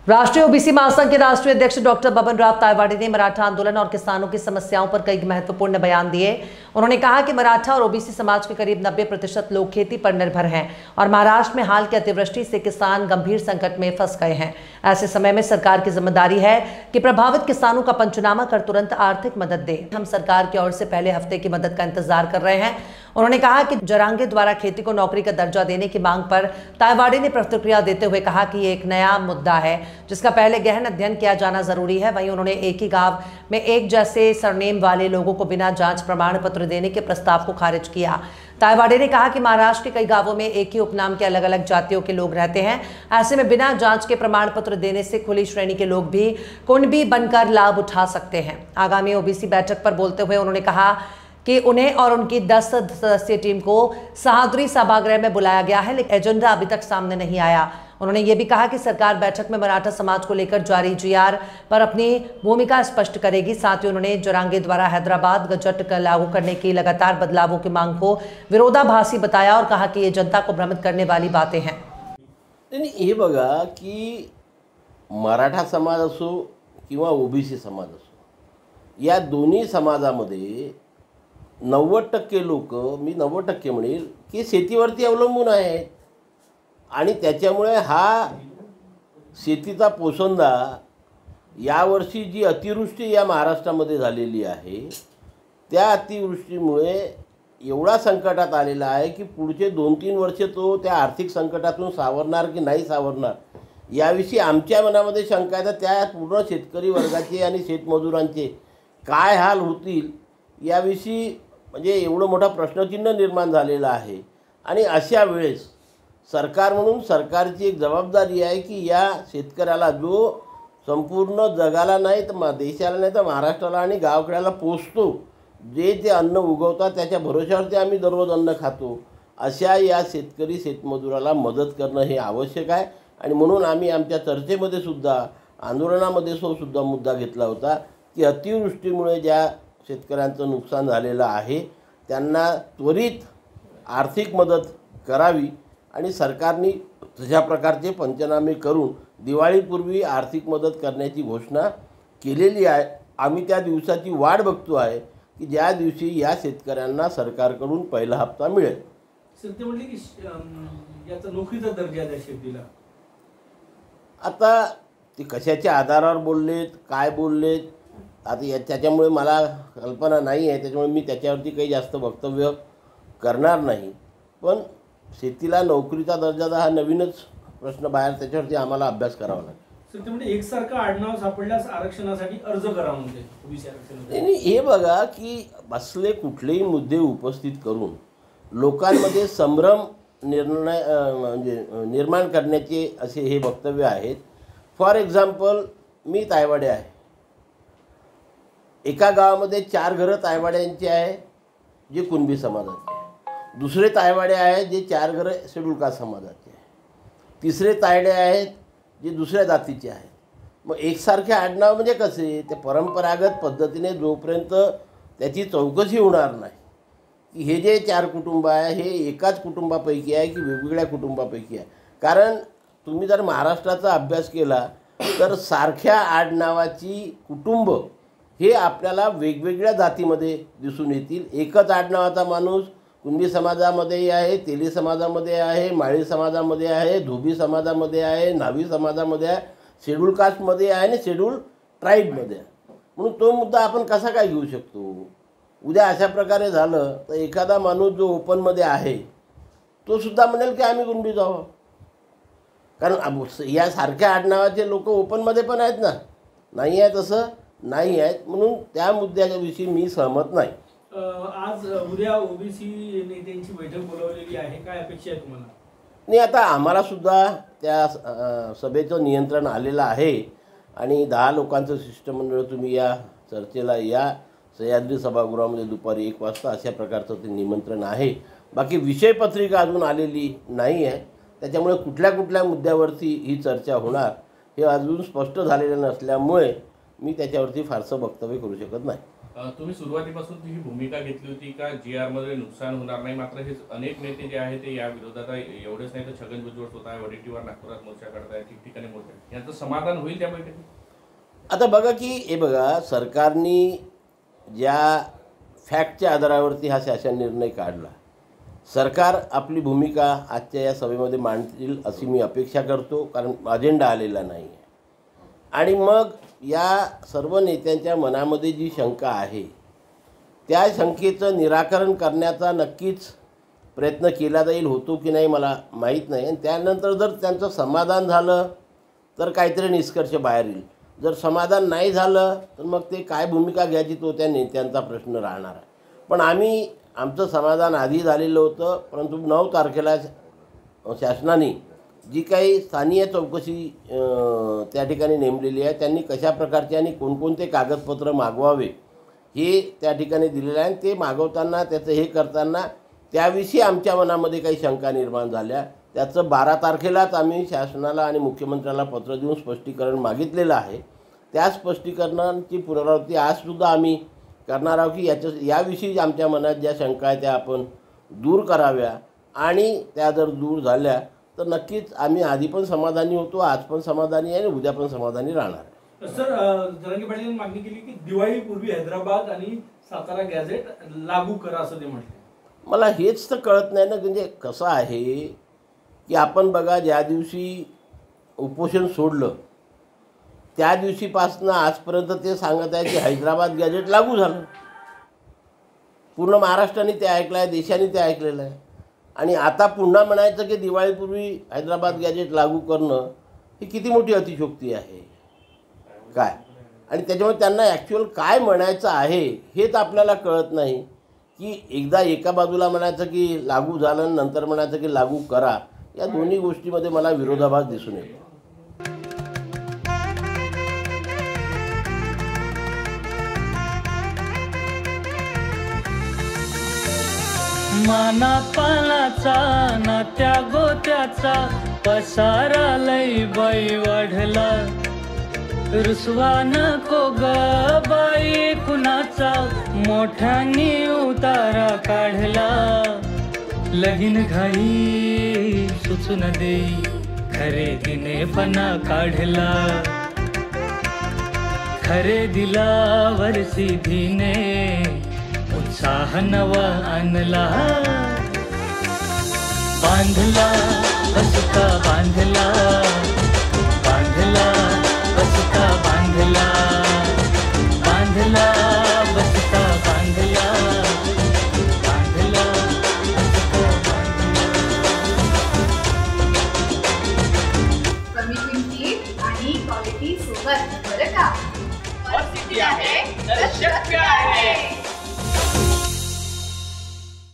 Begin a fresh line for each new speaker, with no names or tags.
राष्ट्रीय ओबीसी महासंघ के राष्ट्रीय अध्यक्ष डॉक्टर बबन राव तायवाड़े ने मराठा आंदोलन और किसानों की समस्याओं पर कई महत्वपूर्ण बयान दिए। उन्होंने कहा कि मराठा और ओबीसी समाज के करीब 90% लोग खेती पर निर्भर हैं और महाराष्ट्र में हाल की अतिवृष्टि से किसान गंभीर संकट में फंस गए हैं। ऐसे समय में सरकार की जिम्मेदारी है कि प्रभावित किसानों का पंचनामा कर तुरंत आर्थिक मदद दे। हम सरकार की ओर से पहले हफ्ते की मदद का इंतजार कर रहे हैं। उन्होंने कहा कि जरांगे द्वारा खेती को नौकरी का दर्जा देने की मांग पर तायवाड़े ने प्रतिक्रिया देते हुए कहा कि ये एक नया मुद्दा है जिसका पहले गहन अध्ययन किया जाना जरूरी है। वहीं उन्होंने एक ही गांव में एक जैसे सरनेम वाले लोगों को बिना जांच प्रमाण पत्र देने के प्रस्ताव को खारिज किया। तायवाड़े ने कहा कि महाराष्ट्र के कई गांवों में एक ही उपनाम के अलग अलग जातियों के लोग रहते हैं। ऐसे में बिना जांच के प्रमाण पत्र देने से खुली श्रेणी के लोग भी कुणबी बनकर लाभ उठा सकते हैं। आगामी ओबीसी बैठक पर बोलते हुए उन्होंने कहा कि उन्हें और उनकी 10 सदस्यीय टीम को सहाद्री सभागृह में बुलाया गया है, लेकिन एजेंडा अभी तक सामने नहीं आया। उन्होंने ये भी कहा कि सरकार बैठक में मराठा समाज को लेकर जारी जीआर पर अपनी भूमिका स्पष्ट करेगी। साथ ही उन्होंने जरांगे द्वारा हैदराबाद गजट लागू करने की लगातार बदलावों की मांग को विरोधाभासी बताया और कहा कि ये जनता को भ्रमित करने वाली बातें हैं।
हे बघा की मराठा समाज असो किंवा ओबीसी समाज असो, या दोन्ही समाजामध्ये 90% लोक, मी 90% म्हणेल की शेतीवरती अवलंबून आहेत आणि त्याच्यामुळे हा शेतीचा पोसंदा यावर्षी जी अतिवृष्टी या महाराष्ट्रामध्ये झालेली आहे त्या अतिवृष्टीमुळे एवढा संकटात आलेला आहे की पुढचे 2-3 वर्ष तो त्या आर्थिक संकटातून सावरणार की नाही सावरणार याविषयी आमच्या मनामध्ये शंका आहे। तर त्या पूर्ण शेतकरी वर्गाचे आणि शेतमजुरांचे काय हाल होतील याविषयी म्हणजे एवढं मोठा प्रश्नचिन्ह निर्माण झालेला आहे। आणि अशा वेळेस सरकार म्हणून सरकारची एक जबाबदारी आहे की या शेतकऱ्याला जो संपूर्ण जगाला नाही तर देशाला नाही तर महाराष्ट्राला आणि गावखेड्याला पोचतो, जे ते अन्न उगवतात त्याच्या भरोश्यावरती आम्ही दररोज अन्न खातो, अशा या शेतकरी शेतमजुराला मदत करणं हे आवश्यक आहे। आणि म्हणून आम्ही आमच्या चर्चेमध्ये सुद्धा आंदोलनामध्ये सुद्धा मुद्दा घेतला होता की अतिवृष्टीमुळे ज्या शेतकऱ्यांचं नुकसान झालेलं आहे त्यांना त्वरित आर्थिक मदत करावी आणि सरकारने तशा प्रकारचे पंचनामे करून दिवाळीपूर्वी आर्थिक मदत करण्याची घोषणा केलेली आहे। आम्ही त्या दिवसाची वाट बघतो आहे की ज्या दिवशी या शेतकऱ्यांना सरकारकडून पहिला हप्ता मिळेल।
ते म्हटले की याचा नोकरीचा दर्जा द्या शेतीला।
आता ते कशाच्या आधारावर बोललेत, काय बोललेत, आता त्याच्यामुळे मला कल्पना नाही आहे, त्याच्यामुळे मी त्याच्यावरती काही जास्त वक्तव्य करणार नाही। पण शेतीला नोकरीचा दर्जा हा नवीनच प्रश्न बाहेर, त्याच्यावरती आम्हाला अभ्यास करावा लागेल।
सर ते म्हणजे एकसारखं आडनाव सापडल्यास आरक्षणासाठी अर्ज करा म्हणते ओबीसी आरक्षण।
नाही, हे बघा की बसले कुठलेही मुद्दे उपस्थित करून लोकांमध्ये संभ्रम म्हणजे निर्माण करण्याचे असे हे वक्तव्य आहेत। फॉर एक्झाम्पल मी तायवाडे आहे, एका गावामध्ये 4 घरं तायवाड्यांची आहे जे कुणबी समाजाचे आहे, दुसरे तायवाडे आहेत जे 4 घरं शेड्यूल कास्ट समाजाचे आहे, तिसरे तायडे आहेत जे दुसऱ्या जातीचे आहेत। मग एकसारखे आडनाव म्हणजे कसे, ते परंपरागत पद्धतीने जोपर्यंत त्याची चौकशी होणार नाही की हे जे 4 कुटुंब आहे हे एकाच कुटुंबापैकी आहे की वेगवेगळ्या कुटुंबापैकी आहे। कारण तुम्ही जर महाराष्ट्राचा अभ्यास केला तर सारख्या आडनावाची कुटुंब हे आपल्याला वेगवेगळ्या जातीमध्ये दिसून येतील। एकच आडनावाचा माणूस कुणबी समाजामध्ये आहे, तेली समाजामध्ये आहे, माळी समाजामध्ये आहे, धोबी समाजामध्ये आहे, न्हावी समाजामध्ये आहे, शेड्यूल कास्टमध्ये आहे आणि शेड्यूल ट्राईबमध्ये आहे। म्हणून तो मुद्दा आपण कसा काय घेऊ शकतो। उद्या अशा प्रकारे झालं तर एखादा माणूस जो ओपनमध्ये आहे तो सुद्धा म्हणेल की आम्ही कुणबी जाऊ, कारण या सारख्या आडनावाचे लोक ओपनमध्ये पण आहेत ना, नाही आहे तसं नाही आहेत, म्हणून त्या मुद्द्याविषयी मी सहमत नाही।
आज उद्या ओबीसी नेत्यांची बैठक बोलावलेली आहे, काय अपेक्षा आहे तुम्हाला?
नाही, आता आम्हाला सुद्धा त्या सभेचं नियंत्रण आलेलं आहे आणि 10 लोकांचं शिष्टमंडळ तुम्ही या चर्चेला या सह्याद्री सभागृहामध्ये दुपारी 1 वाजता अशा प्रकारचं ते निमंत्रण आहे। बाकी विषयपत्रिका अजून आलेली नाही आहे, त्याच्यामुळे कुठल्या कुठल्या मुद्द्यावरती ही चर्चा होणार हे अजून स्पष्ट झालेलं नसल्यामुळे मी त्याच्यावरती फारसं वक्तव्य करू शकत नाही।
तुम्ही सुरुवातीपासून ही भूमिका घेतली होती का GR मध्ये नुकसान होणार नाही, मात्र हे अनेक नेते जे आहेत ते या विरोधात एवढेच नाही तर छगन भुजबळ स्वतः वडेट्टीवार नागपुरात मोर्चा काढताय, ठिकठिकाणी मोर्चा, यांचं समाधान होईल त्या बैठकीत?
आता बघा की हे बघा, सरकारने ज्या फॅक्टच्या आधारावरती हा शासन निर्णय काढला, सरकार आपली भूमिका आजच्या या सभेमध्ये मांडतील अशी मी अपेक्षा करतो, कारण अजेंडा आलेला नाही आहे. आणि मग या सर्व नेत्यांच्या मनामध्ये जी शंका आहे त्या शंकेचं निराकरण करण्याचा नक्कीच प्रयत्न केला जाईल. होतो की नाही मला माहीत नाही. आणि त्यानंतर जर त्यांचं समाधान झालं तर काहीतरी निष्कर्ष बाहेर येईल. जर समाधान नाही झालं तर मग ते काय भूमिका घ्यायची तो त्या नेत्यांचा प्रश्न राहणार आहे. पण आमचं समाधान आधी झालेलं होतं, परंतु 9 तारखेला शासनाने जी काही स्थानीय चौकशी त्या ठिकाणी नेमलेली आहे, त्यांनी कशा प्रकारचे आणि कोणकोणते कागदपत्र मागवावे हे त्या ठिकाणी दिलेलं आहे. ते मागवताना त्याचं हे करताना त्याविषयी आमच्या मनामध्ये काही शंका निर्माण झाल्या. त्याचं 12 तारखेलाच आम्ही शासनाला आणि मुख्यमंत्र्याला पत्र देऊन स्पष्टीकरण मागितलेलं आहे. त्या स्पष्टीकरणांची पुनरावृत्ती आजसुद्धा आम्ही करणार आहोत की याविषयी आमच्या मनात ज्या शंका आहेत त्या आपण दूर कराव्या. आणि त्या जर दूर झाल्या तर नक्कीच आम्ही आधी पण समाधानी होतो, आज पण समाधानी आहे आणि उद्या पण समाधानी राहणार.
सर, जरांगे पाटील यांनी मागणी केली की दिवाळीपूर्वी हैदराबाद आणि सातारा गॅझेट लागू करा असं ते म्हटले.
मला हेच तर कळत नाही ना, म्हणजे कसं आहे की आपण बघा, ज्या दिवशी उपोषण सोडलं त्या दिवशीपासून आजपर्यंत ते सांगत आहे की हैदराबाद गॅझेट लागू झालं. पूर्ण महाराष्ट्राने ते ऐकलं आहे, देशाने ते ऐकलेलं आहे. आणि आता पुन्हा म्हणायचं की दिवाळीपूर्वी हैदराबाद गॅझेट लागू करणं ही किती मोठी अतिशयोक्ती आहे काय. आणि त्याच्यामुळे त्यांना ॲक्च्युअल काय म्हणायचं आहे हेच आपल्याला कळत नाही. की एकदा एका बाजूला म्हणायचं की लागू झालं, नंतर म्हणायचं की लागू करा. या दोन्ही गोष्टीमध्ये मला विरोधाभास दिसून येतो.
माना पानाचा नात्या गोत्याचा पसारा लई बाई वाढला. रुसवा नको ग बाई कुणाचा, मोठ्यानी उतारा काढला. लगीन घाई सुचून देई, खरेदीने पणा काढला. खरेदीला वर्षीधीने उत्साह नवा आणला. बांधला बसता बांधला, बांधला बसता बांधला, बांधला बसता बांधला, बांधला बसता
बांधला. कमी किमतीत आणि क्वालिटी सोबत बरं का. सिटी आहे